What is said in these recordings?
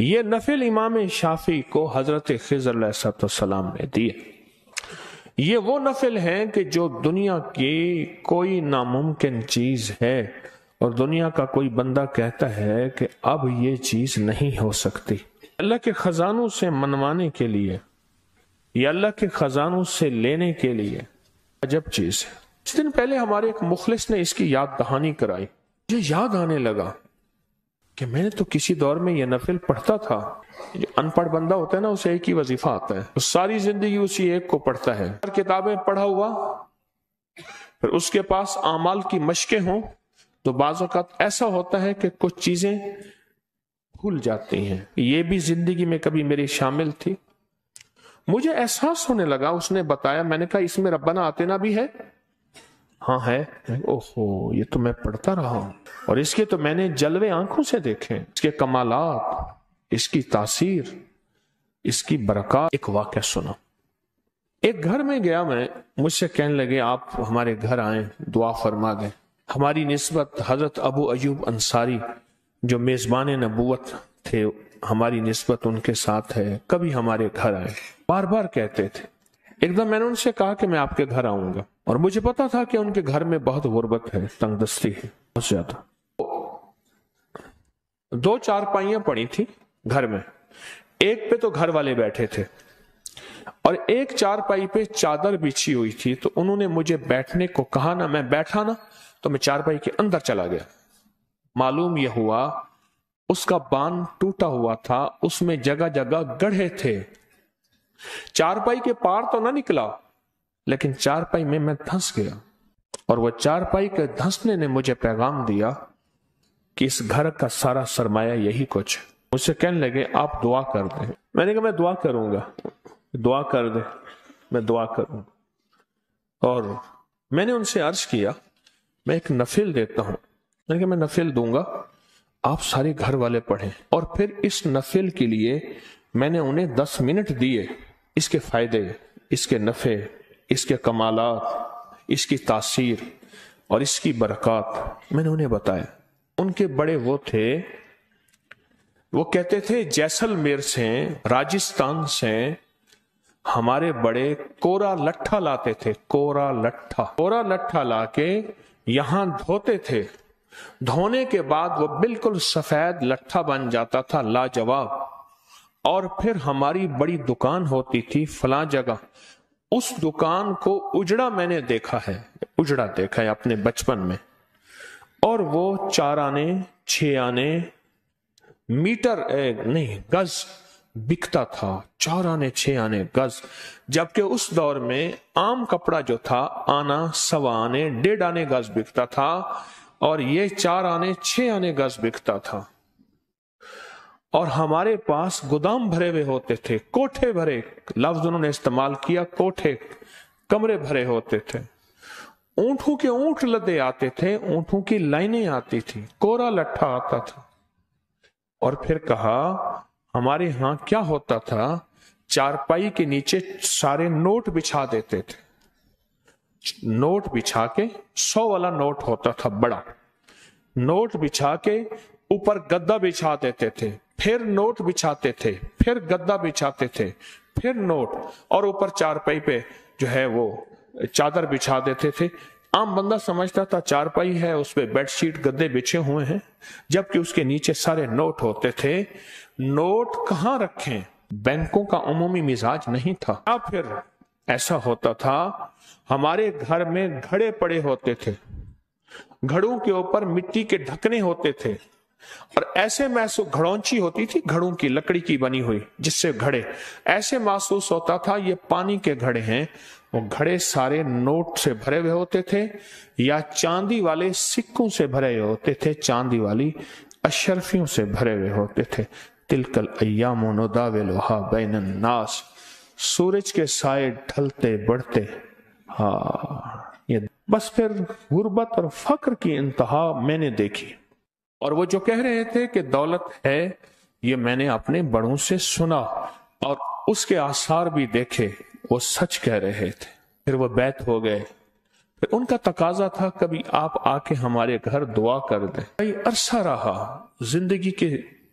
یہ نفل امام شافعی کو حضرت خضر علیہ السلام نے دیے۔ یہ وہ نفل ہیں کہ جو دنیا کی کوئی ناممکن چیز ہے اور دنیا کا کوئی بندہ کہتا ہے کہ اب یہ چیز نہیں ہو سکتی، اللہ کے خزانوں سے منوانے کے لیے یا اللہ کے خزانوں سے لینے کے لیے عجب چیز ہے۔ کچھ دن پہلے ہمارے ایک مخلص نے اس کی یاد دہانی کرائی، مجھے یاد آنے لگا کہ میں نے تو کسی دور میں یہ نفل پڑھتا تھا۔ جو ان پڑھ بندہ ہوتا ہے نا، اسے ایک ہی وظیفہ آتا ہے، ساری زندگی اسی ایک کو پڑھتا ہے، کتابیں پڑھا ہوا، پھر اس کے پاس اعمال کی مشقیں ہوں تو بعض اوقات ایسا ہوتا ہے کہ کچھ چیزیں بھول جاتی ہیں۔ یہ بھی زندگی میں کبھی میری شامل تھی۔ مجھے احساس ہونے لگا، اس نے بتایا، میں نے کہا اس میں ربنا آتنا بھی ہے؟ ہاں ہے۔ اوہو، یہ تو میں پڑھتا رہا ہوں اور اس کے تو میں نے جلوے آنکھوں سے دیکھے، اس کے کمالات، اس کی تاثیر، اس کی برکات۔ ایک واقعہ سنا، ایک گھر میں گیا میں، مجھ سے کہنے لگے آپ ہمارے گھر آئیں، دعا فرما دیں۔ ہماری نسبت حضرت ابو ایوب انصاری جو میزبان نبوت تھے، ہماری نسبت ان کے ساتھ ہے، کبھی ہمارے گھر آئے، بار بار کہتے تھے۔ ایک دم میں نے ان سے کہا کہ میں آپ کے گھر آؤں گا، اور مجھے پتا تھا کہ ان کے گھر میں بہت غربت ہے، تنگ دستی ہے بہت زیادہ۔ 2 چارپائیاں پڑی تھی گھر میں، ایک پہ تو گھر والے بیٹھے تھے اور ایک چارپائی پہ چادر بچھی ہوئی تھی، تو انہوں نے مجھے بیٹھنے کو کہا نا، میں بیٹھا نا تو میں چارپائی کے اندر چلا گیا۔ معلوم یہ ہوا اس کا بان ٹوٹا ہوا تھا، اس میں جگہ جگہ گڑھے تھے۔ چارپائی کے پار تو نہ نکلا، لیکن چارپائی میں دھنس گیا، اور وہ چارپائی کے دھنسنے نے مجھے پیغام دیا کہ اس گھر کا سارا سرمایہ یہی کچھ۔ مجھ سے کہنے لگے آپ دعا کر دیں۔ میں نے کہا میں دعا کروں گا، دعا کر دیں، میں دعا کروں گا۔ اور میں نے ان سے عرض کیا میں ایک نفل دیتا ہوں، میں نے کہا میں نفل دوں گا، آپ سارے گھر والے پڑھیں، اور پھر اس نفل کے لیے میں نے انہیں 10 منٹ دیے، اس کے فائدے، اس کے نفع، اس کے کمالات، اس کی تاثیر اور اس کی برکات میں نے انہیں بتایا۔ ان کے بڑے وہ تھے، وہ کہتے تھے جیسلمیر سے، راجستھان سے ہمارے بڑے کورا لٹھا لاتے تھے، کورا لٹھا لا کے یہاں دھوتے تھے، دھونے کے بعد وہ بالکل سفید لٹھا بن جاتا تھا، لاجواب۔ اور پھر ہماری بڑی دکان ہوتی تھی فلاں جگہ، اس دکان کو اجڑا میں نے دیکھا ہے، اجڑا دیکھا ہے اپنے بچپن میں، اور وہ 4 آنے 6 آنے میٹر نہیں گز بکتا تھا، 4 آنے 6 آنے گز، جبکہ اس دور میں عام کپڑا جو تھا آنا 1.25 آنے 1.5 آنے گز بکتا تھا، اور یہ 4 آنے 6 آنے گز بکتا تھا۔ اور ہمارے پاس گودام بھرے ہوئے ہوتے تھے، کوٹھے بھرے، لفظ انہوں نے استعمال کیا کوٹھے، کمرے بھرے ہوتے تھے، اونٹوں کے اونٹ لدے آتے تھے، اونٹوں کی لائنیں آتی تھی، کورا لٹھا آتا تھا۔ اور پھر کہا ہمارے ہاں کیا ہوتا تھا، چارپائی کے نیچے سارے نوٹ بچھا دیتے تھے، نوٹ بچھا کے 100 والا نوٹ ہوتا تھا بڑا، نوٹ بچھا کے اوپر گدا بچھا دیتے تھے، پھر نوٹ بچھاتے تھے، پھر گدا بچھاتے تھے، پھر نوٹ، اور اوپر چارپائی پہ جو ہے وہ چادر بچھا دیتے تھے۔ عام بندہ سمجھتا تھا چارپائی ہے، اس پہ بیڈ شیٹ گدے بچھے ہوئے ہیں، جبکہ اس کے نیچے سارے نوٹ ہوتے تھے۔ نوٹ کہاں رکھیں، بینکوں کا عمومی مزاج نہیں تھا۔ یا پھر ایسا ہوتا تھا ہمارے گھر میں گھڑے پڑے ہوتے تھے، گھڑوں کے اوپر مٹی کے ڈھکنے ہوتے تھے، اور ایسے محسوس گھڑونچی ہوتی تھی، گھڑوں کی لکڑی کی بنی ہوئی، جس سے گھڑے ایسے محسوس ہوتا تھا یہ پانی کے گھڑے ہیں۔ وہ گھڑے سارے نوٹ سے بھرے ہوئے ہوتے تھے یا چاندی والے سکوں سے بھرے ہوئے ہوتے تھے، چاندی والی اشرفیوں سے بھرے ہوئے ہوتے تھے۔ تلک الایام نداولھا بین الناس، سورج کے سائے ڈھلتے بڑھتے، یہ بس پھر غربت اور فقر کی انتہا میں نے دیکھی۔ اور وہ جو کہہ رہے تھے کہ دولت ہے، یہ میں نے اپنے بڑوں سے سنا اور اس کے آثار بھی دیکھے، وہ سچ کہہ رہے تھے۔ پھر وہ بیت ہو گئے، پھر ان کا تقاضا تھا کبھی آپ آ کے ہمارے گھر دعا کر دیں۔ کئی عرصہ رہا، زندگی کے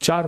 4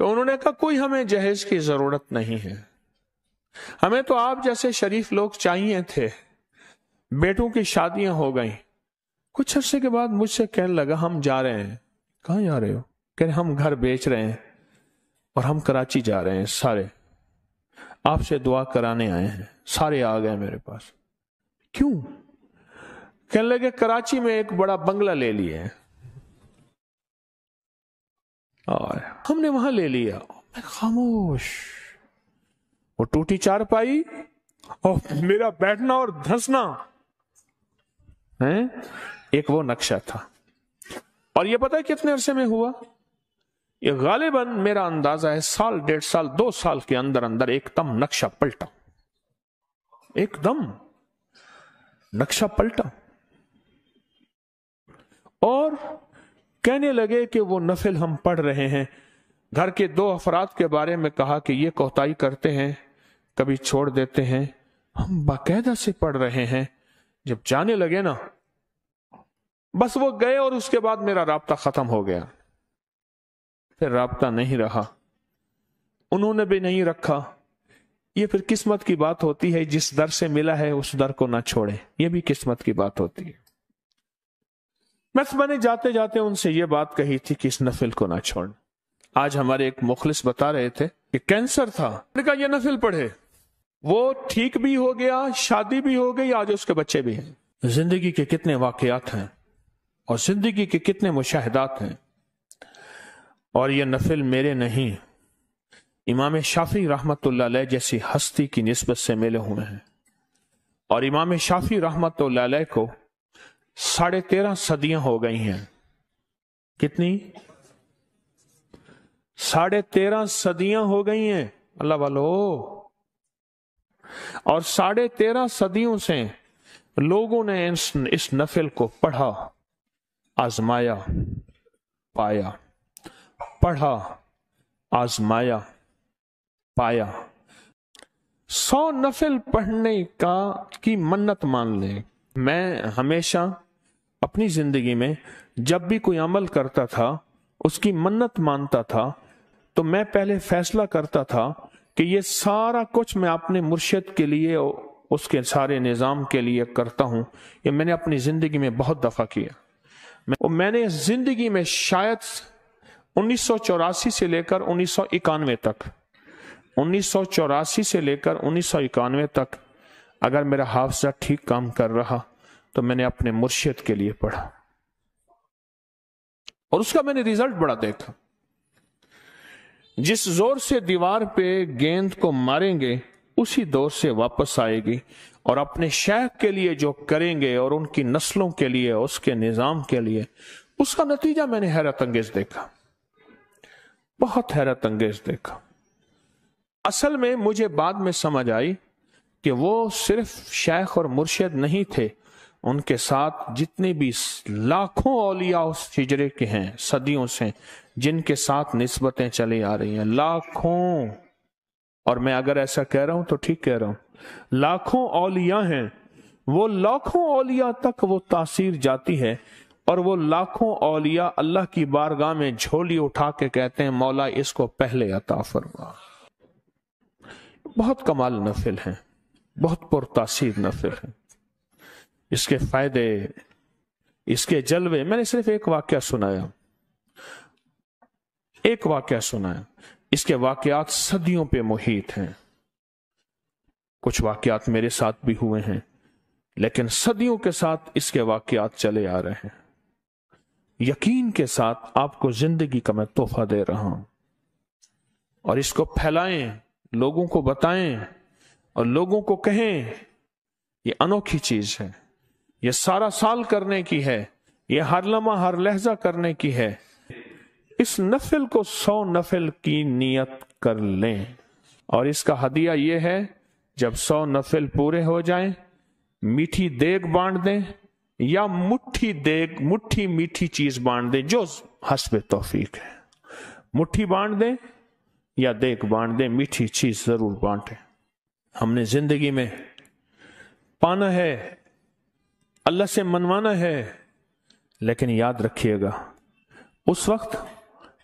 تو انہوں نے کہا کوئی ہمیں جہیز کی ضرورت نہیں ہے، ہمیں تو آپ جیسے شریف لوگ چاہیے تھے، بیٹوں کی شادیاں ہو گئیں۔ کچھ عرصے کے بعد مجھ سے کہنے لگا ہم جا رہے ہیں۔ کہاں جا رہے ہو؟ کہ ہم گھر بیچ رہے ہیں اور ہم کراچی جا رہے ہیں، سارے آپ سے دعا کرانے آئے ہیں۔ سارے آ گئے میرے پاس۔ کیوں؟ کہنے لگے کراچی میں ایک بڑا بنگلہ لے لیا ہے اور ہم نے وہاں لے لیا۔ میں خاموش، وہ ٹوٹی چارپائی اور میرا بیٹھنا اور دھنسنا، ایک وہ نقشہ تھا۔ اور یہ پتہ ہے کتنے عرصے میں ہوا؟ یہ غالباً میرا اندازہ ہے 1 1.5 سال 2 سال کے اندر اندر ایک دم نقشہ پلٹا، ایک دم نقشہ پلٹا۔ اور کہنے لگے کہ وہ نفل ہم پڑھ رہے ہیں، گھر کے 2 افراد کے بارے میں کہا کہ یہ کوتاہی کرتے ہیں، کبھی چھوڑ دیتے ہیں، ہم باقاعدہ سے پڑھ رہے ہیں۔ جب جانے لگے نا، بس وہ گئے اور اس کے بعد میرا رابطہ ختم ہو گیا، پھر رابطہ نہیں رہا، انہوں نے بھی نہیں رکھا۔ یہ پھر قسمت کی بات ہوتی ہے، جس در سے ملا ہے اس در کو نہ چھوڑے، یہ بھی قسمت کی بات ہوتی ہے۔ بس میں نے جاتے جاتے ان سے یہ بات کہی تھی کہ اس نفل کو نہ چھوڑنا۔ آج ہمارے ایک مخلص بتا رہے تھے کہ کینسر تھا، میں نے کہا یہ نفل پڑھے، وہ ٹھیک بھی ہو گیا، شادی بھی ہو گئی، آج اس کے بچے بھی ہیں۔ زندگی کے کتنے واقعات ہیں اور زندگی کے کتنے مشاہدات ہیں، اور یہ نفل میرے نہیں، امام شافعی رحمت اللہ علیہ جیسی ہستی کی نسبت سے ملے ہوئے ہیں۔ اور امام شافعی رحمت اللہ علیہ کو 13.5 صدیاں ہو گئی ہیں۔ کتنی؟ 13.5 صدیاں ہو گئی ہیں اللہ والو۔ اور 13.5 صدیوں سے لوگوں نے اس نفل کو پڑھا، آزمایا، پایا، پڑھا، آزمایا، پایا۔ 100 نفل پڑھنے کی منت مان لیں۔ میں ہمیشہ اپنی زندگی میں جب بھی کوئی عمل کرتا تھا، اس کی منت مانتا تھا، تو میں پہلے فیصلہ کرتا تھا کہ یہ سارا کچھ میں اپنے مرشد کے لیے، اس کے سارے نظام کے لیے کرتا ہوں۔ یہ میں نے اپنی زندگی میں بہت دفعہ کیا۔ میں نے زندگی میں شاید 1984 سے لے کر 1991 تک، 1984 سے لے کر 1991 تک اگر میرا حافظہ ٹھیک کام کر رہا تو میں نے اپنے مرشد کے لیے پڑھا، اور اس کا میں نے ریزلٹ بڑا دیکھا۔ جس زور سے دیوار پہ گیند کو ماریں گے اسی دور سے واپس آئے گی، اور اپنے شیخ کے لیے جو کریں گے اور ان کی نسلوں کے لیے، اس کے نظام کے لیے، اس کا نتیجہ میں نے حیرت انگیز دیکھا، بہت حیرت انگیز دیکھا۔ اصل میں مجھے بعد میں سمجھ آئی کہ وہ صرف شیخ اور مرشد نہیں تھے، ان کے ساتھ جتنے بھی لاکھوں اولیاء اس ہجرے کے ہیں صدیوں سے، جن کے ساتھ نسبتیں چلی آ رہی ہیں، لاکھوں، اور میں اگر ایسا کہہ رہا ہوں تو ٹھیک کہہ رہا ہوں، لاکھوں اولیاء ہیں، وہ لاکھوں اولیاء تک وہ تاثیر جاتی ہے، اور وہ لاکھوں اولیاء اللہ کی بارگاہ میں جھولی اٹھا کے کہتے ہیں مولا اس کو پہلے عطا فرما۔ بہت کمال نفل ہیں، بہت پرتاثیر نفل ہیں، اس کے فائدے، اس کے جلوے۔ میں نے صرف ایک واقعہ سنایا، اس کے واقعات صدیوں پہ محیط ہیں۔ کچھ واقعات میرے ساتھ بھی ہوئے ہیں، لیکن صدیوں کے ساتھ اس کے واقعات چلے آ رہے ہیں۔ یقین کے ساتھ آپ کو زندگی کا میں تحفہ دے رہا ہوں، اور اس کو پھیلائیں، لوگوں کو بتائیں اور لوگوں کو کہیں یہ انوکھی چیز ہے، یہ سارا سال کرنے کی ہے، یہ ہر لمحہ ہر لہجہ کرنے کی ہے۔ اس نفل کو 100 نفل کی نیت کر لیں، اور اس کا ہدیہ یہ ہے جب 100 نفل پورے ہو جائیں، میٹھی دیگ بانٹ دیں یا مٹھی میٹھی چیز بانٹ دیں، جو حسب توفیق ہے، مٹھی بانٹ دیں یا دیگ بانٹ دیں، میٹھی چیز ضرور بانٹیں۔ ہم نے زندگی میں پانا ہے، اللہ سے منوانا ہے، لیکن یاد رکھیے گا اس وقت